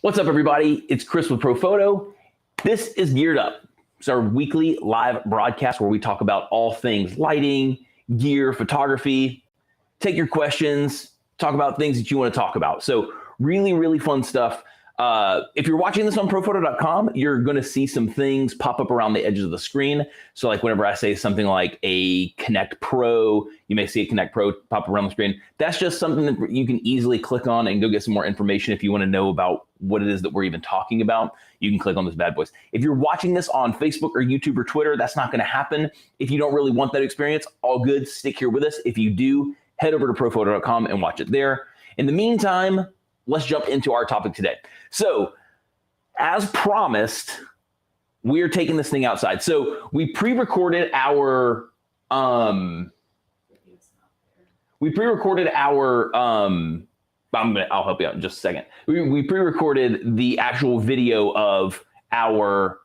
What's up, everybody? It's Chris with ProPhoto. This is Geared Up. It's our weekly live broadcast where we talk about all things lighting, gear, photography, take your questions, talk about things that you want to talk about. So really, really fun stuff. If you're watching this on ProPhoto.com, you're going to see some things pop up around the edges of the screen. So like whenever I say something like a Connect Pro, you may see a Connect Pro pop around the screen. That's just something that you can easily click on and go get some more information. If you want to know about what it is that we're even talking about, you can click on those bad boys. If you're watching this on Facebook or YouTube or Twitter, that's not going to happen. If you don't really want that experience, all good, stick here with us. If you do, head over to ProPhoto.com and watch it there. In the meantime, let's jump into our topic today. So, as promised, we're taking this thing outside. So we pre-recorded our I'll help you out in just a second. We pre-recorded the actual video of our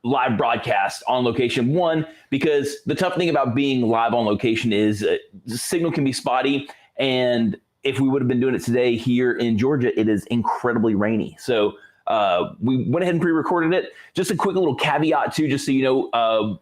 live broadcast on location. One, because the tough thing about being live on location is the signal can be spotty, and if we would have been doing it today here in Georgia, it is incredibly rainy. So we went ahead and pre-recorded it. Just a quick little caveat too, just so you know,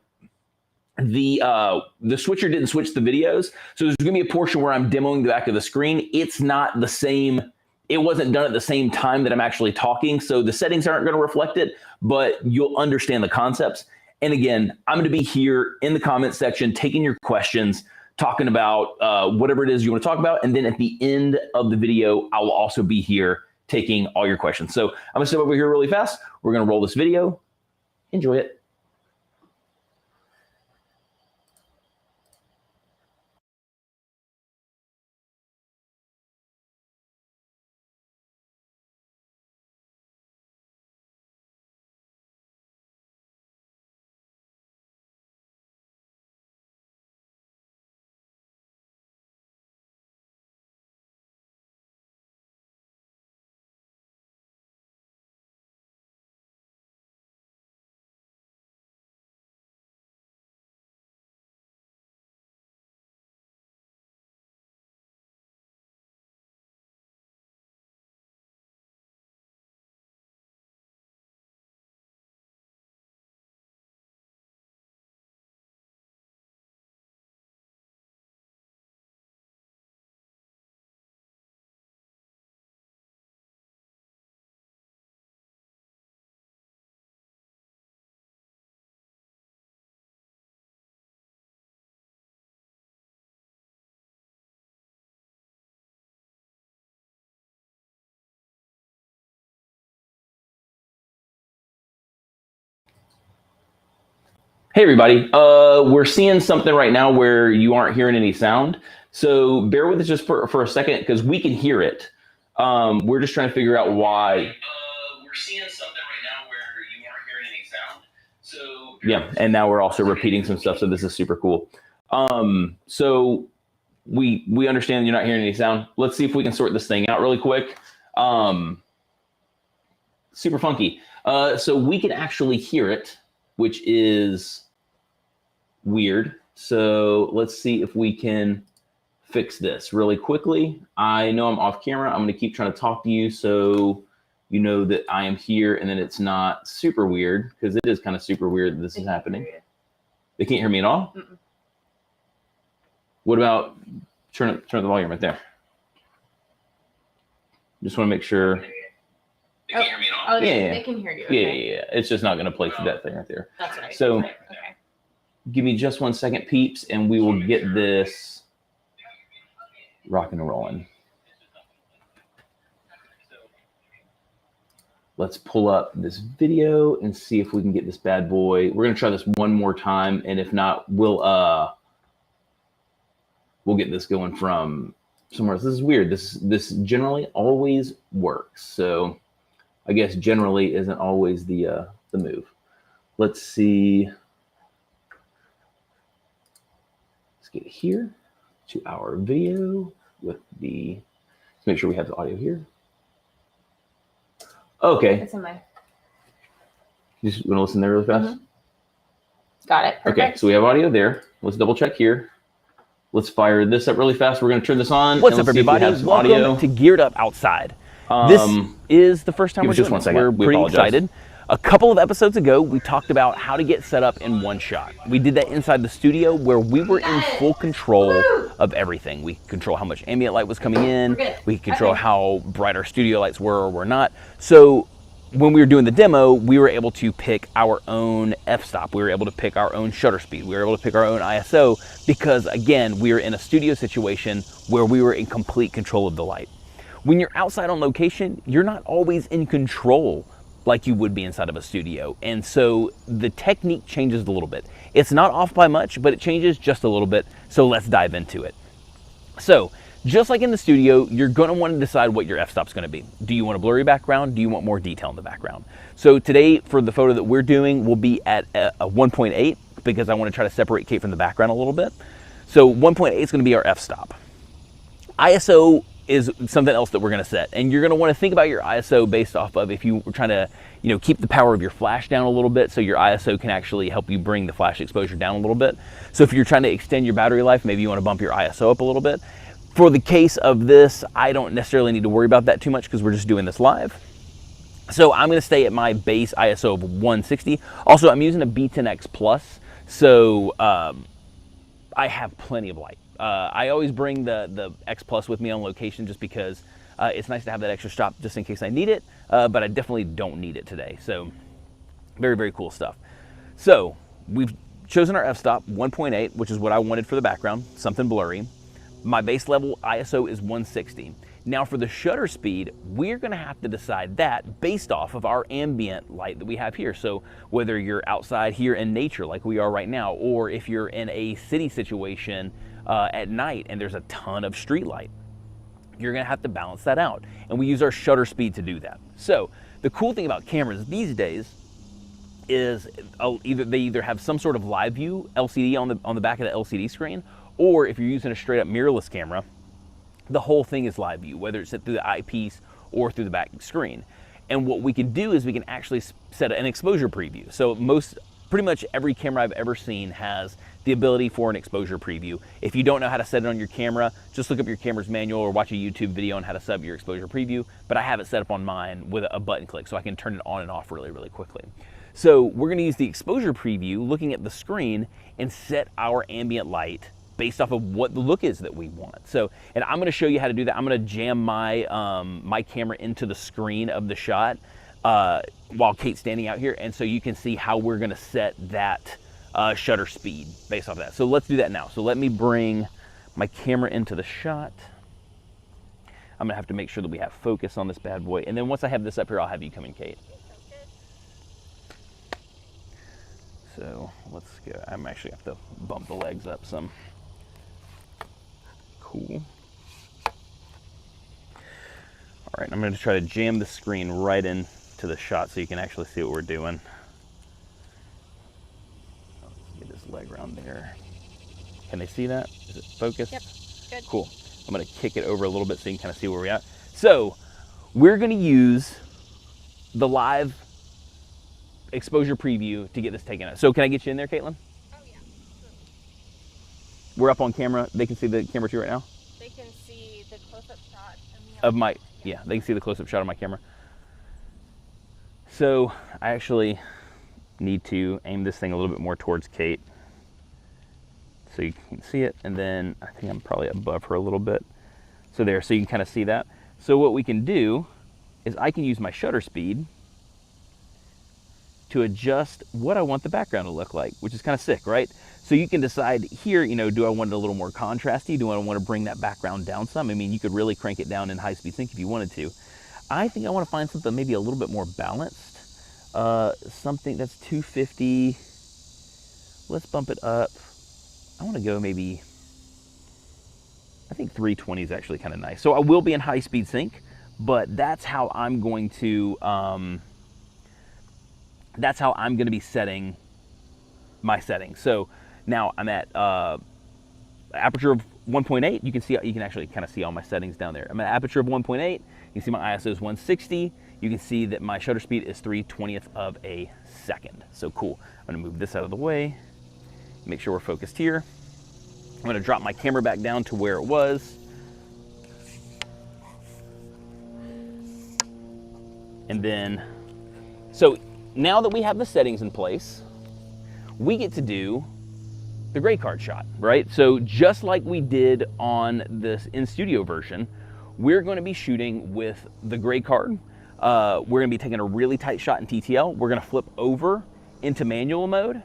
the switcher didn't switch the videos. So there's gonna be a portion where I'm demoing the back of the screen. It's not the same. It wasn't done at the same time that I'm actually talking. So the settings aren't gonna reflect it, but you'll understand the concepts. And again, I'm gonna be here in the comment section, taking your questions, talking about whatever it is you want to talk about. And then at the end of the video, I will also be here taking all your questions. So I'm gonna step over here really fast. We're gonna roll this video. Enjoy it. Hey everybody, we're seeing something right now where you aren't hearing any sound. So bear with us just for a second because we can hear it. We're just trying to figure out why. We're seeing something right now where you aren't hearing any sound. So yeah, and now we're also repeating some stuff. So this is super cool. So we understand you're not hearing any sound. Let's see if we can sort this thing out really quick. Super funky. So we can actually hear it, which is weird. So let's see if we can fix this really quickly. I know I'm off camera. I'm going to keep trying to talk to you so you know that I am here and then it's not super weird, because it is kind of super weird that this is happening. They can't hear me at all? Mm-mm. What about turn up the volume right there? Just want to make sure. They can't hear me at all? Oh, they can hear you. Okay. Yeah. It's just not going to play through that thing right there. That's right. So okay. Give me just 1 second, peeps, and we will get this rocking and rolling. Let's pull up this video and see if we can get this bad boy. We're going to try this one more time, and if not, we'll get this going from somewhere else. This is weird. This generally always works. So I guess generally isn't always the move. Let's see. Let's get here to our video with the. Let's make sure we have the audio here. Okay. It's in my. You just want to listen there really fast? Mm-hmm. Got it. Perfect. Okay, so we have audio there. Let's double check here. Let's fire this up really fast. We're going to turn this on. What's up, everybody? Welcome to Geared Up Outside. This is the first time give we're us just doing one this. second. We're We pretty apologize. excited. A couple of episodes ago, we talked about how to get set up in one shot. We did that inside the studio where we were in full control of everything. We could control how much ambient light was coming in. We could control how bright our studio lights were or were not. So when we were doing the demo, we were able to pick our own f-stop. We were able to pick our own shutter speed. We were able to pick our own ISO because, again, we were in a studio situation where we were in complete control of the light. When you're outside on location, you're not always in control like you would be inside of a studio. And so the technique changes a little bit. It's not off by much, but it changes just a little bit. So let's dive into it. So just like in the studio, you're gonna want to decide what your f-stop's gonna be. Do you want a blurry background? Do you want more detail in the background? So today, for the photo that we're doing, we'll be at a 1.8 because I wanna try to separate Kate from the background a little bit. So 1.8 is gonna be our f-stop. ISO is something else that we're gonna set. And you're gonna wanna think about your ISO based off of if you were trying to keep the power of your flash down a little bit so your ISO can actually help you bring the flash exposure down a little bit. So if you're trying to extend your battery life, maybe you wanna bump your ISO up a little bit. For the case of this, I don't necessarily need to worry about that too much because we're just doing this live. So I'm gonna stay at my base ISO of 160. Also, I'm using a B10X Plus, so I have plenty of light. I always bring the X Plus with me on location just because it's nice to have that extra stop just in case I need it, but I definitely don't need it today. So very, very cool stuff. So we've chosen our f-stop, 1.8, which is what I wanted for the background, something blurry. My base level ISO is 160. Now for the shutter speed, we're gonna have to decide that based off of our ambient light that we have here. So whether you're outside here in nature like we are right now, or if you're in a city situation at night and there's a ton of street light, you're gonna have to balance that out. And we use our shutter speed to do that. So the cool thing about cameras these days is they either have some sort of live view LCD on the back of the LCD screen, or if you're using a straight up mirrorless camera, the whole thing is live view, whether it's through the eyepiece or through the back screen. And what we can do is we can actually set an exposure preview. So pretty much every camera I've ever seen has the ability for an exposure preview. If you don't know how to set it on your camera, just look up your camera's manual or watch a YouTube video on how to set up your exposure preview. But I have it set up on mine with a button click so I can turn it on and off really, really quickly. So we're gonna use the exposure preview looking at the screen and set our ambient light based off of what the look is that we want. So, and I'm gonna show you how to do that. I'm gonna jam my, my camera into the screen of the shot while Kate's standing out here. And so you can see how we're gonna set that shutter speed based off of that. So let's do that now. So let me bring my camera into the shot. I'm gonna have to make sure that we have focus on this bad boy. And then once I have this up here, I'll have you come in, Kate. So let's go. I'm actually have to bump the legs up some. Cool. All right, I'm going to try to jam the screen right into the shot so you can actually see what we're doing. Get this leg around there. Can they see that? Is it focused? Yep, good. Cool. I'm going to kick it over a little bit so you can kind of see where we're at. So we're going to use the live exposure preview to get this taken out. So can I get you in there, Caitlin? We're up on camera. They can see the camera too right now? They can see the close-up shot of my, yeah, they can see the close-up shot of my camera. So I actually need to aim this thing a little bit more towards Kate so you can see it. And then I think I'm probably above her a little bit. So there, so you can kind of see that. So what we can do is I can use my shutter speed to adjust what I want the background to look like, which is kind of sick, right? So you can decide here, do I want it a little more contrasty? Do I want to bring that background down some? I mean, you could really crank it down in high-speed sync if you wanted to. I think I want to find something maybe a little bit more balanced. Something that's 250. Let's bump it up. I want to go maybe, I think 320 is actually kind of nice. So I will be in high-speed sync, but that's how I'm going to, be setting my settings. So now I'm at aperture of 1.8. You can actually kind of see all my settings down there. I'm at aperture of 1.8. You can see my ISO is 160. You can see that my shutter speed is 3/20th of a second. So cool. I'm gonna move this out of the way. Make sure we're focused here. I'm gonna drop my camera back down to where it was. And then, so now that we have the settings in place, we get to do the gray card shot, right? So just like we did on this in-studio version, we're going to be shooting with the gray card. We're going to be taking a really tight shot in TTL. We're going to flip over into manual mode,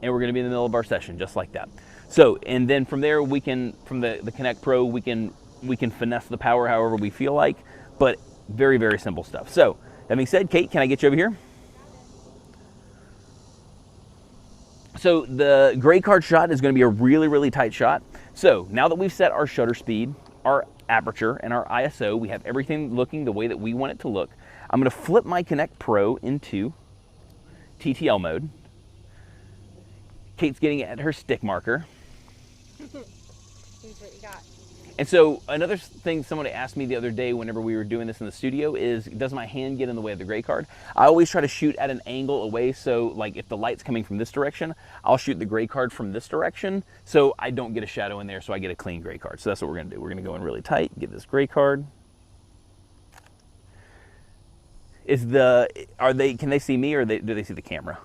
and we're going to be in the middle of our session just like that. So, and then from there, we can, from the Connect Pro, we can finesse the power however we feel like, but very, very simple stuff. So that being said, Kate, can I get you over here? So the gray card shot is going to be a really, really tight shot. So now that we've set our shutter speed, our aperture, and our ISO, we have everything looking the way that we want it to look. I'm going to flip my Connect Pro into TTL mode. Kate's getting at her stick marker. Here's what you got. And so another thing somebody asked me the other day whenever we were doing this in the studio is, does my hand get in the way of the gray card? I always try to shoot at an angle away, so like if the light's coming from this direction, I'll shoot the gray card from this direction so I don't get a shadow in there, so I get a clean gray card. So that's what we're gonna do. We're gonna go in really tight, get this gray card. Can they see me, or do they see the camera?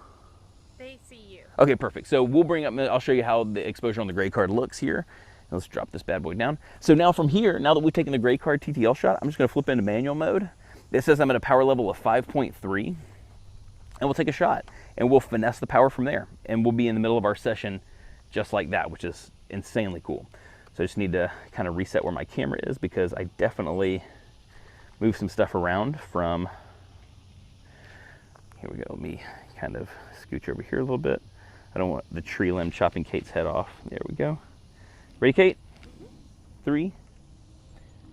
They see you. Okay, perfect. So we'll bring up, I'll show you how the exposure on the gray card looks here. Let's drop this bad boy down. So now from here, now that we've taken the gray card TTL shot, I'm just gonna flip into manual mode. It says I'm at a power level of 5.3, and we'll take a shot, and we'll finesse the power from there, and we'll be in the middle of our session just like that, which is insanely cool. So I just need to kind of reset where my camera is, because I definitely moved some stuff around from, here we go, let me kind of scooch over here a little bit. I don't want the tree limb chopping Kate's head off. There we go. Ready, Kate? 3.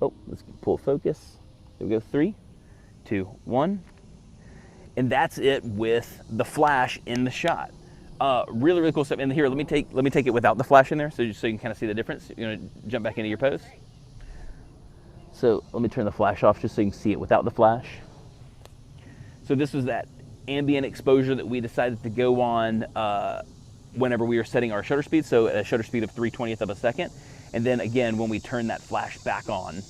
Oh, let's pull focus. There we go. 3, 2, 1. And that's it with the flash in the shot. Really, really cool stuff. And here, let me take it without the flash in there, so you can kind of see the difference. You're gonna jump back into your pose. So let me turn the flash off just so you can see it without the flash. So this was that ambient exposure that we decided to go on whenever we were setting our shutter speed, so at a shutter speed of 3/20th of a second. And then again, when we turn that flash back on,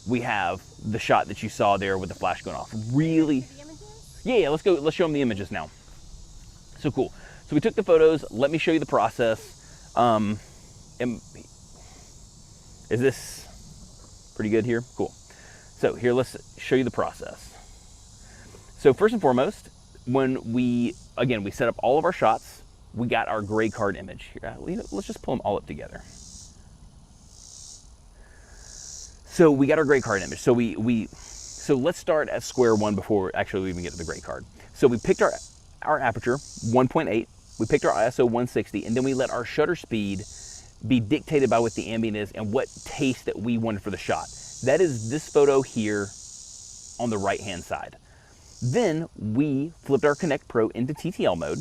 we have the shot that you saw there with the flash going off. Really, yeah, let's go, let's show them the images now. So cool. So we took the photos. Let me show you the process. Is this pretty good here? Cool. So here, let's show you the process. So first and foremost, when we set up all of our shots, we got our gray card image here. Let's just pull them all up together. So we got our gray card image. So so let's start at square one before actually we even get to the gray card. So we picked our aperture 1.8, we picked our ISO 160, and then we let our shutter speed be dictated by what the ambient is and what taste that we wanted for the shot. That is this photo here on the right hand side. Then we flipped our Connect Pro into TTL mode,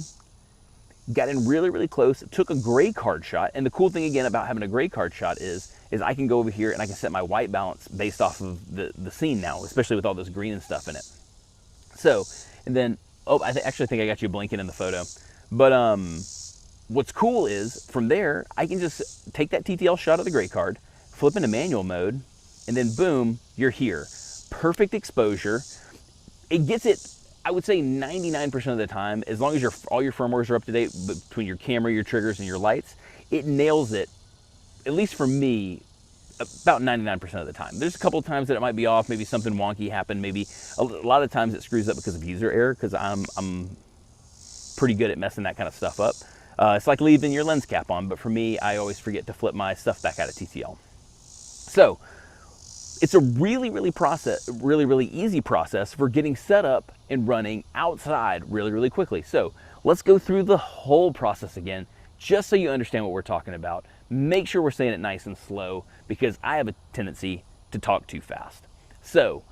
got in really, really close, took a gray card shot. And the cool thing again about having a gray card shot is I can go over here and I can set my white balance based off of the scene now, especially with all this green and stuff in it. So, and then, oh, I actually think I got you blinking in the photo. But what's cool is from there, I can just take that TTL shot of the gray card, flip into manual mode, and then boom, you're here. Perfect exposure. It gets it, I would say 99% of the time, as long as all your firmwares are up to date between your camera, your triggers, and your lights, it nails it, at least for me, about 99% of the time. There's a couple of times that it might be off, maybe something wonky happened, maybe a lot of times it screws up because of user error, because I'm pretty good at messing that kind of stuff up. It's like leaving your lens cap on, but for me, I always forget to flip my stuff back out of TTL. So, it's a really, really easy process for getting set up and running outside really, really quickly. So let's go through the whole process again, just so you understand what we're talking about. Make sure we're saying it nice and slow, because I have a tendency to talk too fast. So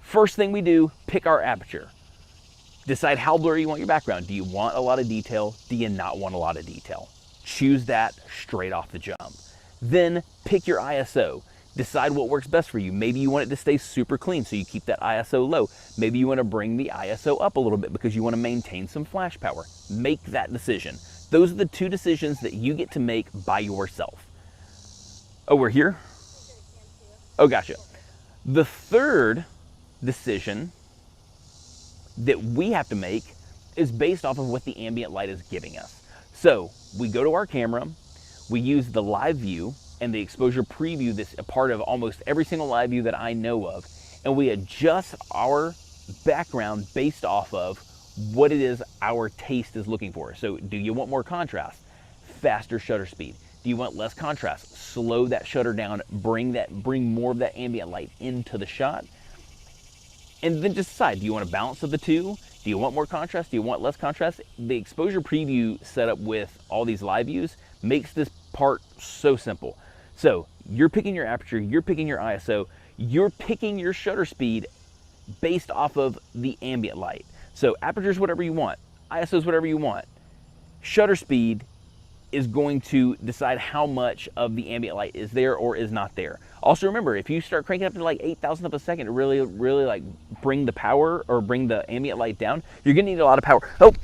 first thing we do, pick our aperture. Decide how blurry you want your background. Do you want a lot of detail? Do you not want a lot of detail? Choose that straight off the jump. Then pick your ISO. Decide what works best for you. Maybe you want it to stay super clean, so you keep that ISO low. Maybe you want to bring the ISO up a little bit because you want to maintain some flash power. Make that decision. Those are the two decisions that you get to make by yourself. Oh, we're here? Oh, gotcha. The third decision that we have to make is based off of what the ambient light is giving us. So we go to our camera, we use the live view and the exposure preview that's a part of almost every single live view that I know of, and we adjust our background based off of what it is our taste is looking for. So do you want more contrast? Faster shutter speed. Do you want less contrast? Slow that shutter down, bring more of that ambient light into the shot. And then just decide, do you want a balance of the two? Do you want more contrast? Do you want less contrast? The exposure preview setup with all these live views makes this part so simple. So you're picking your aperture, you're picking your ISO, you're picking your shutter speed based off of the ambient light. So aperture is whatever you want, ISO is whatever you want. Shutter speed is going to decide how much of the ambient light is there or is not there. Also remember, if you start cranking up to like 8,000 of a second to really like bring the power or bring the ambient light down, you're gonna need a lot of power. Oh,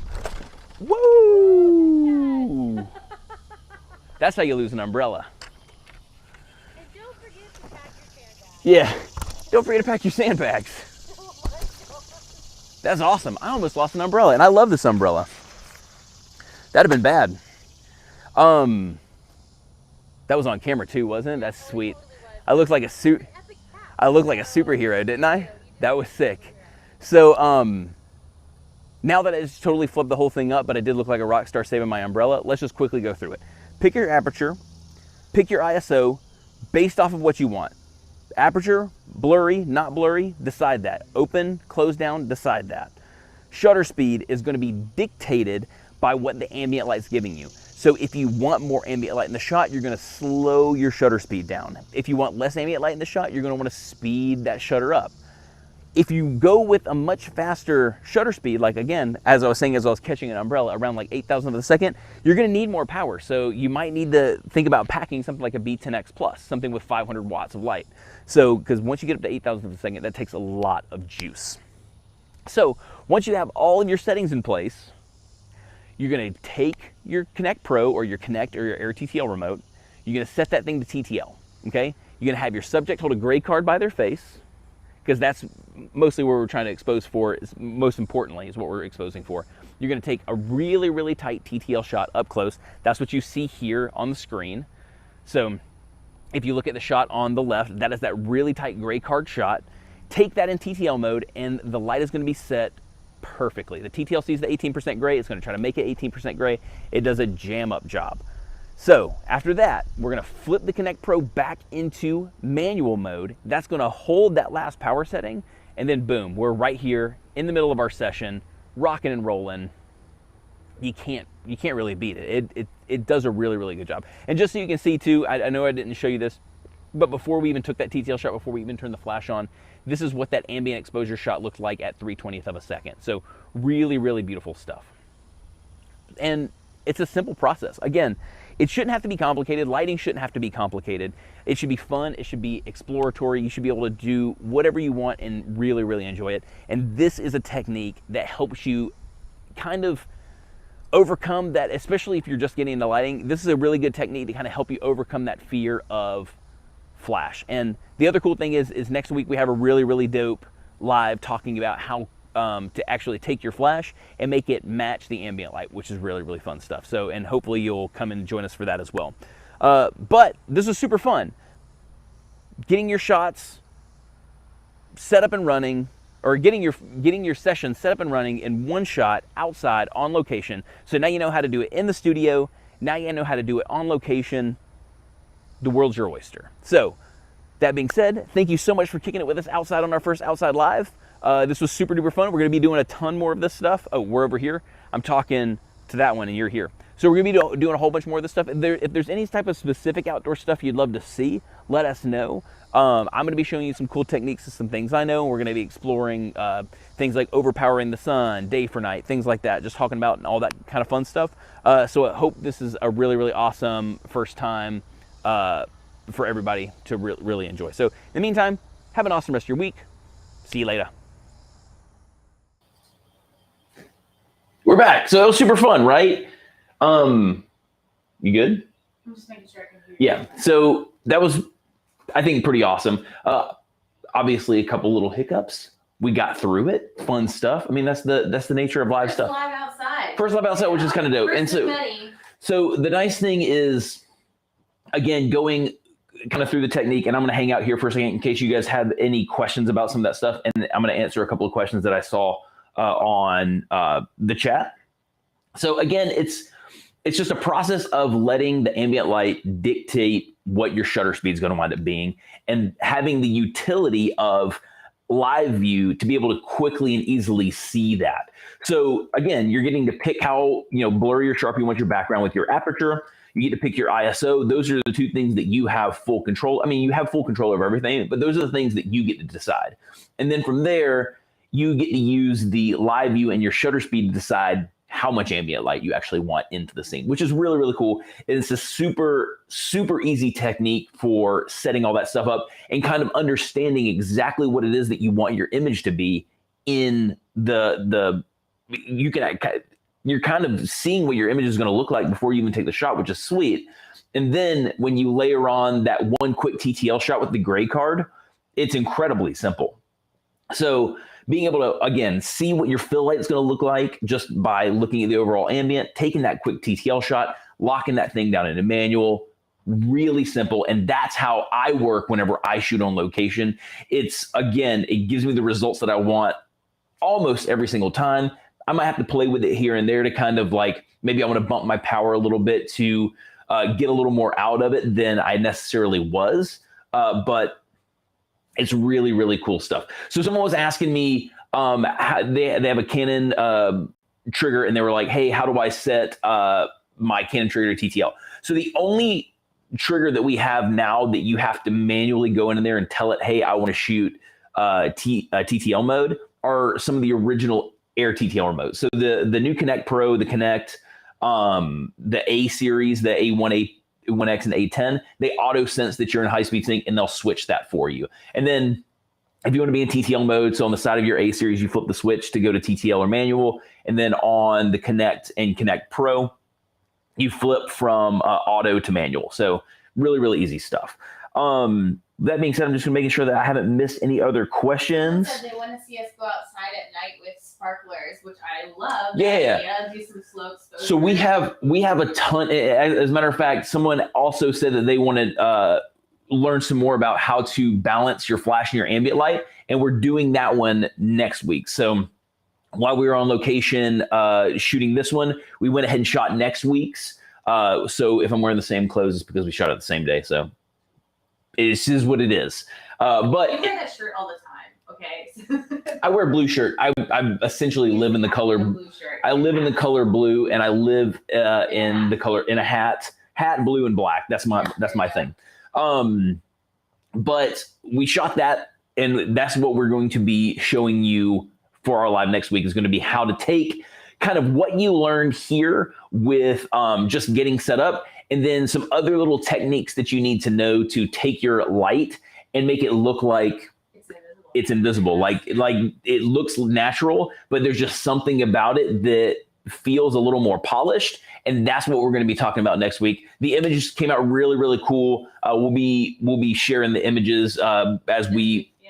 whoa! That's how you lose an umbrella. And don't forget to pack your sandbags. Yeah, don't forget to pack your sandbags. That's awesome. I almost lost an umbrella, and I love this umbrella. That'd have been bad. That was on camera too, wasn't it? That's sweet. I looked like a superhero, didn't I? That was sick. So now that it's totally flipped the whole thing up, but I did look like a rock star saving my umbrella, let's just quickly go through it. Pick your aperture, pick your ISO based off of what you want. Aperture, blurry, not blurry, decide that. Open, close down, decide that. Shutter speed is going to be dictated by what the ambient light's giving you. So if you want more ambient light in the shot, you're going to slow your shutter speed down. If you want less ambient light in the shot, you're going to want to speed that shutter up. If you go with a much faster shutter speed, like again, as I was saying, as I was catching an umbrella around like 8,000 of a second, you're going to need more power. So you might need to think about packing something like a B10X Plus, something with 500 watts of light. So, because once you get up to 8,000 of a second, that takes a lot of juice. So once you have all of your settings in place, you're going to take your Kinect Pro or your Kinect or your Air TTL remote. You're going to set that thing to TTL, okay? You're going to have your subject hold a gray card by their face, because that's mostly what we're trying to expose for, most importantly, is what we're exposing for. You're going to take a really, really tight TTL shot up close. That's what you see here on the screen. So if you look at the shot on the left, that is that really tight gray card shot. Take that in TTL mode, and the light is going to be set perfectly. The TTL sees the 18% gray. It's going to try to make it 18% gray. It does a jam up job. So after that, we're going to flip the Kinect Pro back into manual mode. That's going to hold that last power setting, and then boom, we're right here in the middle of our session, rocking and rolling. You can't really beat it. It does a really, really good job. And just so you can see too, I know I didn't show you this, but before we even took that TTL shot, before we even turned the flash on, this is what that ambient exposure shot looked like at 3/20th of a second. So really, really beautiful stuff. And it's a simple process. Again, it shouldn't have to be complicated. Lighting shouldn't have to be complicated. It should be fun. It should be exploratory. You should be able to do whatever you want and really, really enjoy it. And this is a technique that helps you kind of overcome that, especially if you're just getting into lighting. This is a really good technique to kind of help you overcome that fear of flash. And the other cool thing is next week we have a really, really dope live talking about how to actually take your flash and make it match the ambient light, which is really, really fun stuff. So, and hopefully you'll come and join us for that as well. But this is super fun. Getting your shots set up and running, or getting your session set up and running in one shot outside on location. So now you know how to do it in the studio. Now you know how to do it on location. The world's your oyster. So that being said, thank you so much for kicking it with us outside on our first Outside Live. This was super duper fun. We're going to be doing a ton more of this stuff. Oh, we're over here. I'm talking to that one and you're here. So we're going to be doing a whole bunch more of this stuff. If there's any type of specific outdoor stuff you'd love to see, let us know. I'm going to be showing you some cool techniques and some things I know. We're going to be exploring things like overpowering the sun, day for night, things like that. Just talking about all that kind of fun stuff. So I hope this is a really, really awesome first time for everybody to really enjoy. So in the meantime, have an awesome rest of your week. See you later. We're back. So it was super fun, right? You good? I'm just making sure I can hear you. Yeah. So that was, I think, pretty awesome. Obviously, a couple little hiccups, we got through it. Fun stuff. I mean, that's the nature of live First stuff. live outside. First live outside, which is kind of dope. First And of many. so the nice thing is, again, going kind of through the technique, and I'm going to hang out here for a second in case you guys have any questions about some of that stuff, and I'm going to answer a couple of questions that I saw on the chat. So again, it's just a process of letting the ambient light dictate what your shutter speed is going to wind up being, and having the utility of live view to be able to quickly and easily see that. So again, you're getting to pick how blurry or sharp you want your background with your aperture. You get to pick your ISO. Those are the two things that you have full control. I mean, you have full control over everything, but those are the things that you get to decide. And then from there, you get to use the live view and your shutter speed to decide how much ambient light you actually want into the scene, which is really, really cool. It's a super, super easy technique for setting all that stuff up and kind of understanding exactly what it is that you want your image to be in you're kind of seeing what your image is going to look like before you even take the shot, which is sweet. And then when you layer on that one quick TTL shot with the gray card, it's incredibly simple. So being able to, again, see what your fill light is going to look like just by looking at the overall ambient, taking that quick TTL shot, locking that thing down into manual, really simple. And that's how I work whenever I shoot on location. It gives me the results that I want almost every single time. I might have to play with it here and there to kind of maybe I want to bump my power a little bit to get a little more out of it than I necessarily was. But it's really, really cool stuff. So someone was asking me, how they have a Canon trigger, and they were like, hey, how do I set my Canon trigger to TTL? So the only trigger that we have now that you have to manually go in there and tell it, hey, I want to shoot TTL mode, are some of the original Air TTL remotes. So the new Kinect Pro, the Kinect, the A series, the A1, A1X, and A10, they auto sense that you're in high speed sync, and they'll switch that for you. And then if you want to be in TTL mode, so on the side of your A series, you flip the switch to go to TTL or manual. And then on the Kinect and Kinect Pro, you flip from auto to manual. So really, really easy stuff. That being said, I'm just making sure that I haven't missed any other questions. They want to see us go outside at night with sparklers, which I love. Yeah. Do some slow exposure. So we have a ton. As a matter of fact, someone also said that they wanted learn some more about how to balance your flash and your ambient light, and we're doing that one next week. So while we were on location shooting this one, we went ahead and shot next week's. So if I'm wearing the same clothes, it's because we shot it the same day. So it is what it is. But you wear that shirt all the time, okay? I wear a blue shirt. I essentially live in the color. I live in the color blue, and I live in the color in a hat, blue and black. That's my thing. But we shot that, and that's what we're going to be showing you for our live next week, is going to be how to take kind of what you learned here with just getting set up, and then some other little techniques that you need to know to take your light and make it look like it's invisible. Like it looks natural, but there's just something about it that feels a little more polished. And that's what we're going to be talking about next week. The images came out really, really cool. We'll be sharing the images as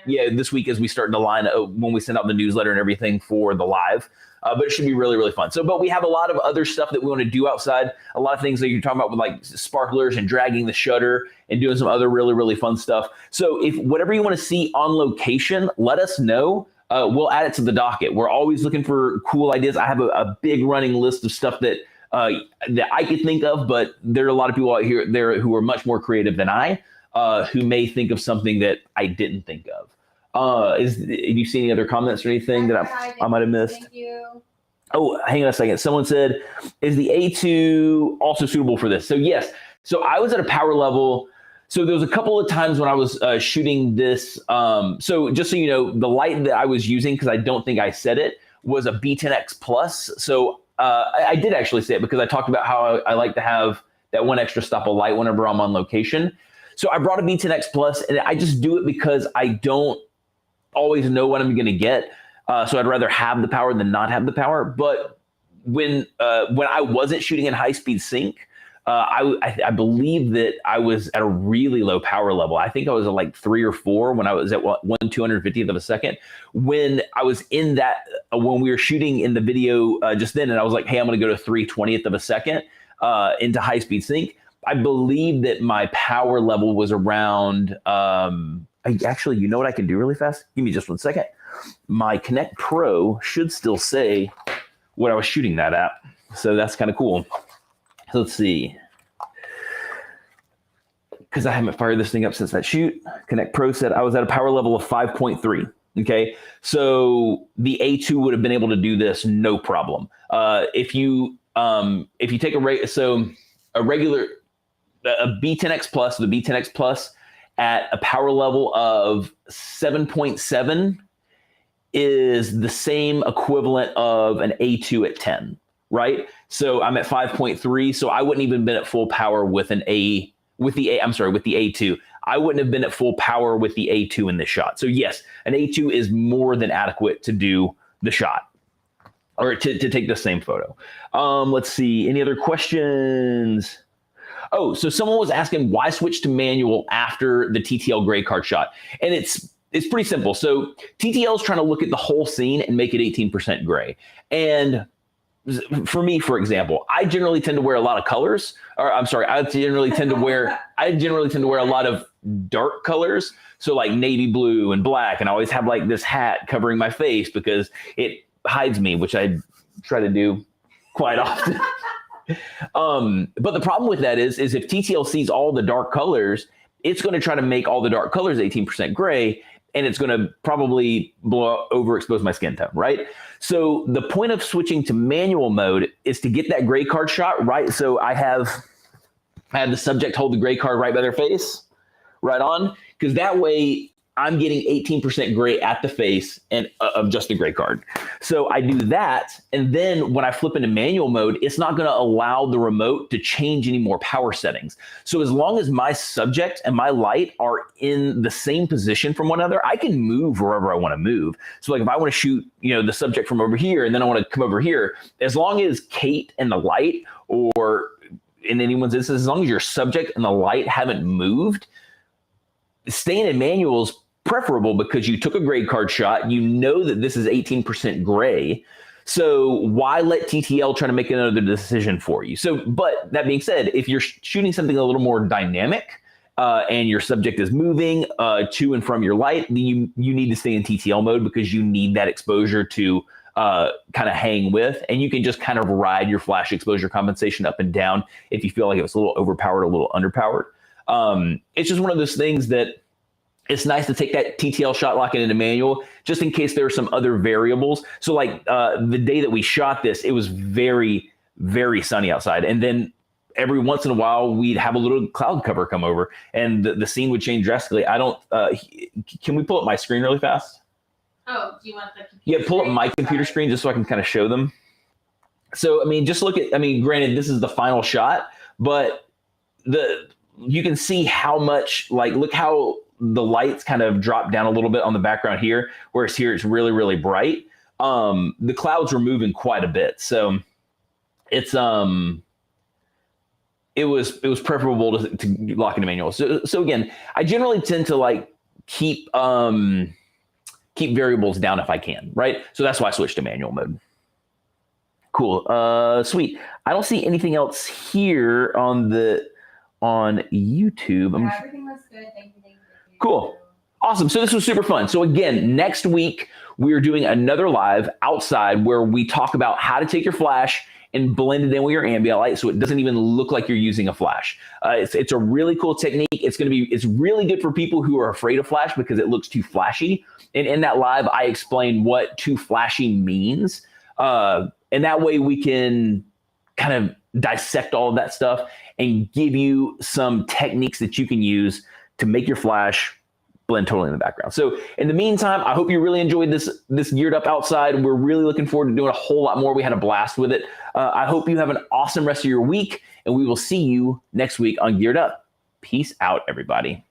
this week as we start to line up when we send out the newsletter and everything for the live. But it should be really, really fun. So, but we have a lot of other stuff that we want to do outside. A lot of things that you're talking about with like sparklers and dragging the shutter and doing some other really, really fun stuff. So if whatever you want to see on location, let us know. We'll add it to the docket. We're always looking for cool ideas. I have a big running list of stuff that I could think of, but there are a lot of people out there who are much more creative than I, who may think of something that I didn't think of. Do you see any other comments or anything that I might have missed? Thank you. Oh, hang on a second. Someone said, is the A2 also suitable for this? So yes. So I was at a power level. So there was a couple of times when I was shooting this. So just so you know, the light that I was using, because I don't think I said it, was a B10X Plus. So I did actually say it because I talked about how I like to have that one extra stop of light whenever I'm on location. So I brought a B10X Plus, and I just do it because I don't always know what I'm going to get. So I'd rather have the power than not have the power. But when I wasn't shooting in high speed sync, I believe that I was at a really low power level. I think I was at like 3 or 4 when I was at 1/250th of a second. When I was in that, when we were shooting in the video just then, and I was like, hey, I'm going to go to 3/20th of a second into high speed sync. I believe that my power level was around, actually, you know what I can do really fast? Give me just 1 second. My Kinect Pro should still say what I was shooting that at. So that's kind of cool. So let's see. Because I haven't fired this thing up since that shoot. Kinect Pro said I was at a power level of 5.3. Okay. So the A2 would have been able to do this no problem. If you take a regular B10X Plus, the B10X Plus at a power level of 7.7 is the same equivalent of an A2 at 10, right? So I'm at 5.3, so I wouldn't even been at full power with the A2. I wouldn't have been at full power with the A2 in this shot. So yes, an A2 is more than adequate to do the shot or to take the same photo. Let's see, any other questions? Oh, so someone was asking why switch to manual after the TTL gray card shot. And it's pretty simple. So TTL is trying to look at the whole scene and make it 18% gray. And for me, for example, I generally tend to wear a lot of colors. I generally tend to wear a lot of dark colors. So like navy blue and black. And I always have like this hat covering my face because it hides me, which I try to do quite often. But the problem with that is if TTL sees all the dark colors, it's going to try to make all the dark colors 18% gray, and it's going to probably overexpose my skin tone, right? So the point of switching to manual mode is to get that gray card shot, right? So I have the subject hold the gray card right by their face, right on, because that way I'm getting 18% gray at the face and of just the gray card. So I do that, and then when I flip into manual mode, it's not going to allow the remote to change any more power settings. So as long as my subject and my light are in the same position from one another, I can move wherever I want to move. So like if I want to shoot, the subject from over here, and then I want to come over here, as long as Kate and the light, or in anyone's instance, as long as your subject and the light haven't moved, staying in manual is preferable because you took a gray card shot. You know that this is 18% gray. So why let TTL try to make another decision for you? So, but that being said, if you're shooting something a little more dynamic and your subject is moving to and from your light, then you need to stay in TTL mode because you need that exposure to kind of hang with, and you can just kind of ride your flash exposure compensation up and down if you feel like it was a little overpowered, a little underpowered. It's just one of those things that it's nice to take that TTL shot, lock it into manual, just in case there are some other variables. So like the day that we shot this, it was very, very sunny outside. And then every once in a while, we'd have a little cloud cover come over and the scene would change drastically. Can we pull up my screen really fast? Oh, do you want the computer? Yeah, pull up my computer screen just so I can kind of show them. So, just look at, granted, this is the final shot, but you can see how much, look how the lights kind of drop down a little bit on the background here, whereas here it's really, really bright. The clouds were moving quite a bit. So it's, it was preferable to lock into manual. So again, I generally tend to keep variables down if I can, right? So that's why I switched to manual mode. Cool. Sweet. I don't see anything else here on YouTube. Yeah, everything looks good. Thank you. Cool. Awesome. So this was super fun. So again, next week, we're doing another live outside where we talk about how to take your flash and blend it in with your ambient light so it doesn't even look like you're using a flash. It's a really cool technique. It's really good for people who are afraid of flash because it looks too flashy. And in that live, I explain what too flashy means. And that way we can kind of dissect all of that stuff and give you some techniques that you can use to make your flash blend totally in the background. So in the meantime, I hope you really enjoyed this Geared Up Outside. We're really looking forward to doing a whole lot more. We had a blast with it. I hope you have an awesome rest of your week, and we will see you next week on Geared Up. Peace out, everybody.